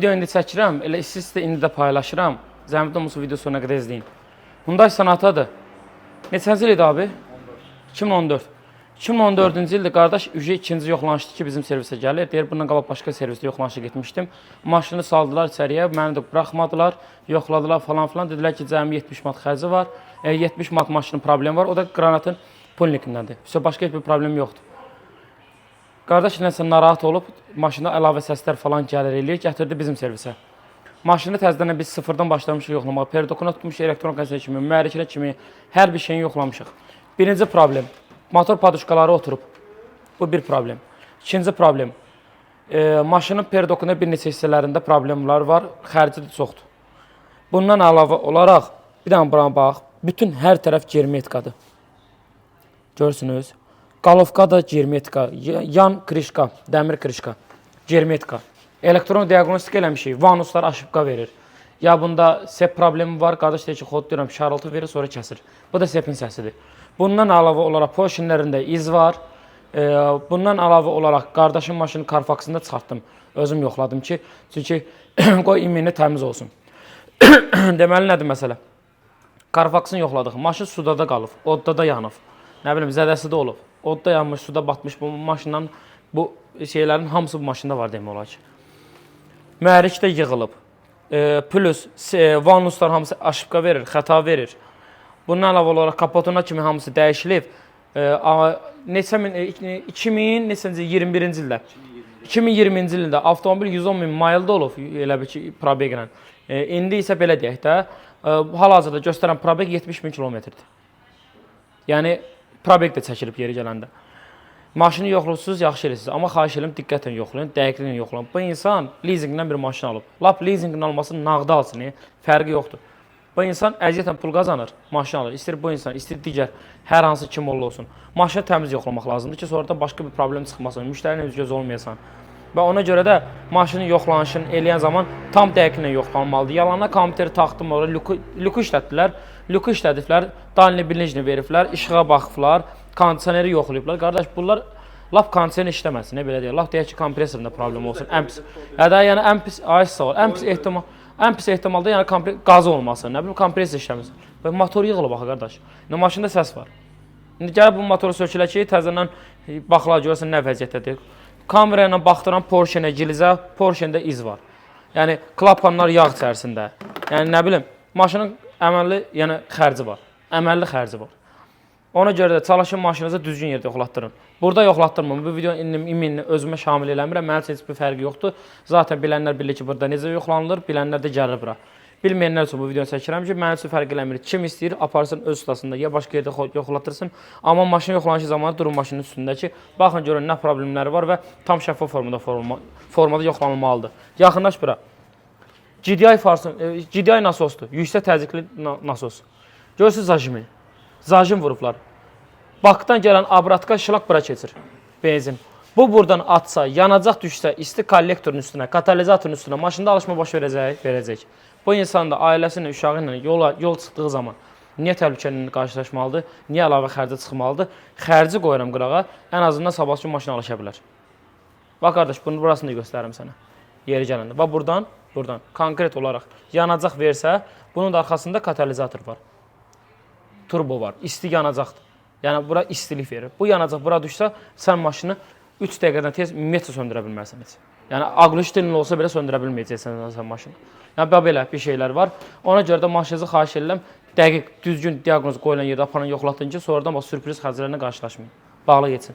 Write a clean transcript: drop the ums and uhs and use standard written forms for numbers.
Video indi çəkirəm, elə istə indi də paylaşıram. Zəhmət olmasa video sonuna qədər izləyin. Hyundai Sonatadır. Neçənci il idi abi? 2014. 2014-cü ildə qardaş ikinci yoxlanışdı ki, bizim servisə gəlir. Deyir, bundan qabaq başqa servisdə yoxlanışa getmişdim. Maşını saldılar içəriyə, məni də buraxmadılar, yoxladılar falan filan. Dedilər ki, cəmi 70 mat xərci var. 70 mat maşının problemi var. O da qranatın pulnikindədir. Başqa heç bir problem yoxdur. Qardaş nəsə narahat olub, maşında əlavə səslər falan gəlir eləyir, gətirdi bizim servisə. Maşını təzədən biz sıfırdan başlamışıq yoxlamağa. Perdokuna tutmuş, elektron qəzetə kimi, mühərrikinə kimi hər bir şeyini yoxlamışıq. Birinci problem, motor paduşkaları oturub. Bu bir problem. İkinci problem, maşının perdokuna bir neçə hissələrində problemlər var, xərci də çoxdur. Bundan əlavə olaraq, bir dənə buna bax, bütün hər tərəf germetikadır. Görürsünüz. Qalovka da germetika, yan krişka, dəmir krişka, germetika. Elektron diagnostika eləmişik, vanuslar aşıbqa verir. Ya bunda sep problemi var, qardaş deyir ki, xod deyirəm, şarıltı verir, sonra kəsir. Bu da sepin səsidir. Bundan əlavə olaraq porşinlərində iz var. Bundan əlavə olaraq qardaşın maşını Carfaxında çıxartdım. Özüm yoxladım ki, çünki qoy imini təmiz olsun. Deməli, nədir məsələ? Carfaxını yoxladıq, maşın suda da qalıb, odda da yanıb. Nə bilim, zədəsi də olub. Odda yanmış, suda batmış bu maşından, bu şeylərin hamısı bu maşında var demək olar ki. Mühərrik də yığılıb. Plus vanuslar hamısı aşıbqa verir, xəta verir. Bundan əlavə olaraq kapotuna kimi hamısı dəyişilib. 2021-ci ildə 2020-ci ildə avtomobil 110 min mayılda olub, elə bir ki, probeglə. İndi isə belə deyək də, hal-hazırda göstərən probeg 70 min kilometrdir. Yəni, probeg də çəkilib yeri gələndə. Maşını yoxlayırsınız, yaxşı edirsiniz. Amma xahiş edirəm, diqqətlə yoxlayın, dəqiqliklə yoxlayın. Bu insan leasingindən bir maşın alıb. Lap leasingin almasını nağda alsın, fərqi yoxdur. Bu insan əziyyətlə pul qazanır, maşın alır. İstəyir bu insan, istəyir digər, hər hansı kim olsun. Maşını təmiz yoxlamaq lazımdır ki, sonra da başqa bir problem çıxmasın, müştərinin üz-göz olmayasan. Və ona görə də maşının yoxlanışını eləyən zaman tam dəqiqliklə yoxlanmalıdır. Yalanla kompüteri taxdım orada, lüku işlətdilər. Lüku işlədiblər, dalinli bilinçini veriblər, işığa baxıblar, kondisioneri yoxlayıblar. Qardaş, bunlar lap kondisioner işləməsin, belə deyək. Lap deyək ki, kompresorunda problem olsun, ən pis. Yəni, ən pis, ən pis ehtimalda yəni qazı olmasın, nə bilim, kompresor işləməsin. Və motor yığılıb baxı, qardaş. Maşında səs var. İndi gəlib bu motoru sökülə ki, təzədən baxılar görəsən nə vəziyyətdədir. Kamera ilə baxdıran Porsche-nə, Gilizə, Porsche-də iz var. Yəni, klapanlar yağ içərisində. Yəni, nə bilim, maşının əməlli, yəni xərci var. Əməlli xərci var. Ona görə də çalışın maşınınızı düzgün yerdə yoxlatdırın. Burada yoxlatdırmam. Bu video iminini özümə şamil eləmirəm. Mənim üçün heç bir fərqi yoxdur. Zaten bilənlər bilir ki, burada necə yoxlanılır, bilənlər də gəlir bura. Bilməyənlər üçün bu videonu çəkirəm ki, mənim üçün fərq eləmir. Kim istəyir, aparsın öz ustasında, ya başqa yerdə yoxlatırsın. Amma maşın yoxlanışı zamanı durun maşının üstündəki. Baxın görün nə problemləri var və tam şəffaf formada yoxlanılmalıdır. Yaxınlaş bura. GDI nasosdur. Yüksək təzyiqli nasos. Görürsünüz zajimi. Zajim vurublar. Bakdan gələn abratka şlak bura keçir. Benzin. Bu buradan atsa, yanacaq düşsə, isti kollektorun üstünə, katalizatorun üstünə, maşında alışma baş verəcək. Bu insan da ailəsi ilə, uşağı ilə yol çıxdığı zaman niyə təhlükəli qarşılaşmalıdır, niyə əlavə xərcə çıxmalıdır? Xərci qoyuram qırağa, ən azından sabahçı maşına alışa bilər. Bax qardaş, burasını da göstərim sənə. Yeri gələndə. Bax buradan, konkret olaraq yanacaq versə, bunun da arxasında katalizator var. Turbo var, isti yanacaqdır. Yəni, bura istilik verir. Bu yanacaq bura düşsə, sən maşını 3 dəqiqədən tez ümumiyyətlə söndürə bilməzsiniz. Yəni, aqlüştinli olsa belə söndürə bilməyəcəksən sən maşını. Yəni, belə bir şeylər var. Ona görə də maşınızı xahiş edirəm, dəqiq, düzgün diaqnoz qoyulan yerdə aparın, yoxlatın ki, sonradan sürpriz xərclərlə qarşılaşmayın. Bağlı geçin.